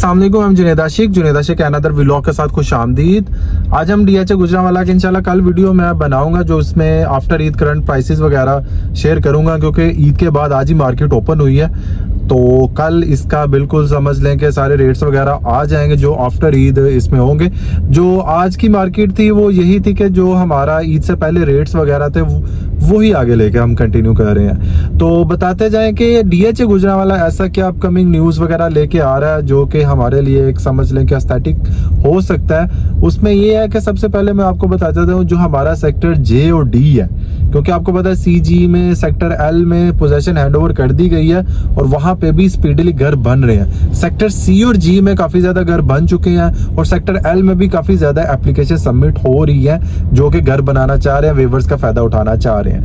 अस्सलामुअलैकुम, हम जुनैद आशिक के अनदर व्लॉग के साथ खुश आमदीद। आज हम डीएचए गुजरांवाला के इंशाल्लाह कल वीडियो मैं बनाऊंगा जो इसमें आफ्टर ईद करंट प्राइसेस वगैरह शेयर करूंगा, क्योंकि ईद के बाद आज ही मार्केट ओपन हुई है। तो कल इसका बिल्कुल समझ लें कि सारे रेट्स वगैरह आ जाएंगे जो आफ्टर ईद इसमें होंगे। जो आज की मार्केट थी वो यही थी कि जो हमारा ईद से पहले रेट्स वगैरह थे वो ही आगे लेके हम कंटिन्यू कर रहे हैं। तो बताते जाएं कि डीएचए गुजरांवाला ऐसा क्या अपकमिंग न्यूज़ वगैरह लेके आ रहा है जो कि हमारे लिए एक समझ लें कि एस्थेटिक हो सकता है। उसमें ये है कि सबसे पहले मैं आपको बताता हूँ जो हमारा सेक्टर जे और डी है, क्योंकि आपको पता है सीजी में सेक्टर एल में पोजेशन हैंडओवर कर दी गई है और वहां पे भी स्पीडली घर बन रहे हैं। सेक्टर सी और जी में काफी ज्यादा घर बन चुके हैं और सेक्टर एल में भी काफी ज्यादा एप्लीकेशन सबमिट हो रही है जो कि घर बनाना चाह रहे हैं, वेवर्स का फायदा उठाना चाह रहे हैं।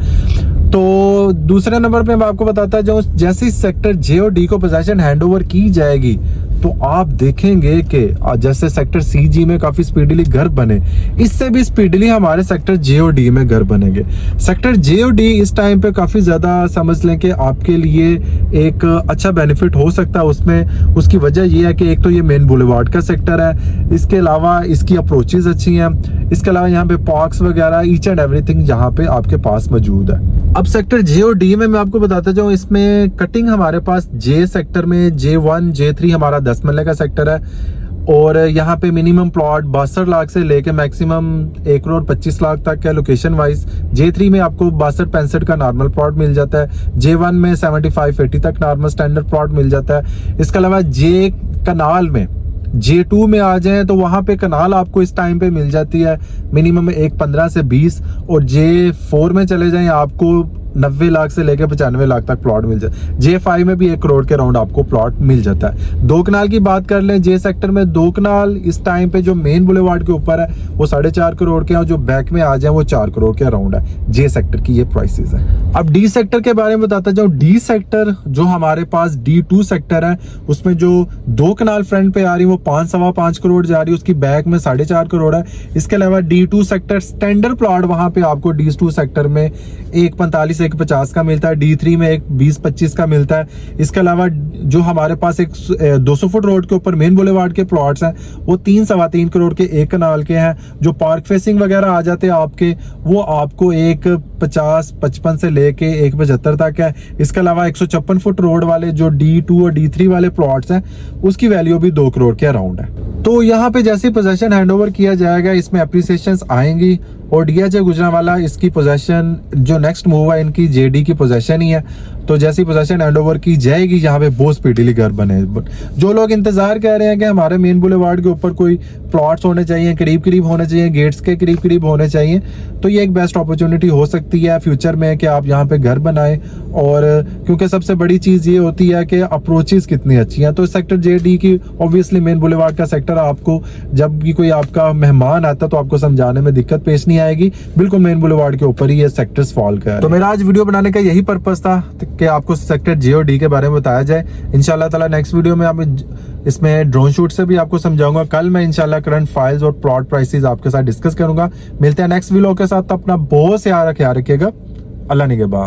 तो दूसरे नंबर पे मैं आपको बताता हूँ जैसे सेक्टर जे और डी को पोजेशन हैंडओवर की जाएगी तो आप देखेंगे कि जैसे सेक्टर सी जी में काफी स्पीडली घर बने, इससे भी स्पीडली हमारे सेक्टर जे और डी में घर बनेंगे। सेक्टर जे और डी इस टाइम पे काफी ज्यादा समझ लें कि आपके लिए एक अच्छा बेनिफिट हो सकता है। उसमें उसकी वजह यह है कि एक तो ये मेन बुलेवार्ड का सेक्टर है, इसके अलावा इसकी अप्रोचेज अच्छी हैं, इसके अलावा यहाँ पे पार्क्स वगैरह ईच एंड एवरीथिंग यहाँ पे आपके पास मौजूद है। अब सेक्टर जे और डी में मैं आपको बताता जाऊँ, इसमें कटिंग हमारे पास जे सेक्टर में J1 J3 हमारा 10 मरले का सेक्टर है और यहाँ पे मिनिमम प्लॉट 62 लाख से लेके मैक्सिमम 1 करोड़ 25 लाख तक है लोकेशन वाइज। J3 में आपको 62-65 का नॉर्मल प्लॉट मिल जाता है, J1 में 75-80 तक नॉर्मल स्टैंडर्ड प्लॉट मिल जाता है। इसके अलावा जे कनाल में J2 में आ जाएं तो वहां पे कनाल आपको इस टाइम पे मिल जाती है मिनिमम 15 से 20 और J4 में चले जाएं आपको 90 लाख से लेकर 95 लाख तक प्लॉट मिल जाता है। J5 में भी 1 करोड़ के राउंड आपको प्लॉट मिल जाता है। 2 कनाल की बात कर लें, जे सेक्टर में 2 कनाल इस टाइम पे जो मेन बुलेवार्ड के ऊपर है वो 4.5 करोड़ के हैं और जो बैक में आ जाए वो 4 करोड़ के राउंड है। जे सेक्टर की ये प्राइसेस है। अब डी सेक्टर के बारे में बताता जाऊँ। डी सेक्टर जो हमारे पास D2 सेक्टर है उसमें जो 2 कनाल फ्रंट पे आ रही है वो 5.25 करोड़ जा रही है, उसकी बैक में 4.5 करोड़ है। इसके अलावा D2 सेक्टर स्टैंडर्ड प्लॉट वहां पे आपको D2 सेक्टर में 1.45-1.50 का मिलता है, D3 में 1.20-25 का मिलता है। इसके अलावा जो हमारे पास एक 200 फुट रोड के ऊपर मेन बुलेवार्ड के प्लॉट्स हैं वो 3-3.25 करोड़ के 1 कनाल के हैं। जो पार्क फेसिंग वगैरह आ जाते हैं आपके वो आपको 1.50-55 से लेके 1.75 तक है। इसके अलावा 156 फुट रोड वाले जो D2 और D3 वाले प्लॉट्स हैं उसकी वैल्यू भी 2 करोड़ के अराउंड है। तो यहाँ पे जैसे पोजेशन हैंडओवर किया जाएगा इसमें एप्रिसिएशंस आएंगी और डीएचए गुजरांवाला इसकी पोजेशन जो नेक्स्ट मूव है इनकी जेडी की पोजेशन ही है। तो जैसी पोजेशन हैंडओवर की जाएगी यहाँ पे बहुत स्पीडली घर बने। जो लोग इंतजार कर रहे हैं कि हमारे मेन बुलेवार्ड के ऊपर कोई प्लॉट्स होने चाहिए, करीब होने चाहिए, गेट्स के करीब होने चाहिए, तो ये एक बेस्ट अपॉर्चुनिटी हो सकती है फ्यूचर में कि आप यहाँ पे घर बनाएं। और क्योंकि सबसे बड़ी चीज ये होती है कि अप्रोचेस कितनी अच्छी हैं। तो सेक्टर जे डी की ऑब्वियसली मेन बुलेवार्ड का सेक्टर आपको जब भी कोई आपका मेहमान आता तो आपको समझाने में दिक्कत पेश नहीं आएगी, बिल्कुल मेन बुलेवार्ड के ऊपर ही ये सेक्टर्स फॉल कर। तो मेरा आज वीडियो बनाने का यही पर्पस था कि आपको सेक्टर जे और डी के बारे में बताया जाए। इंशाल्लाह ताला नेक्स्ट वीडियो में आप इसमें ड्रोन शूट से भी आपको समझाऊंगा। कल मैं इंशाल्लाह करंट फाइल्स और प्लॉट प्राइसेस आपके साथ डिस्कस करूंगा। मिलते हैं नेक्स्ट वीडियो के साथ। अपना बहुत से ख्याल रखिएगा। अल्लाह निगहबान।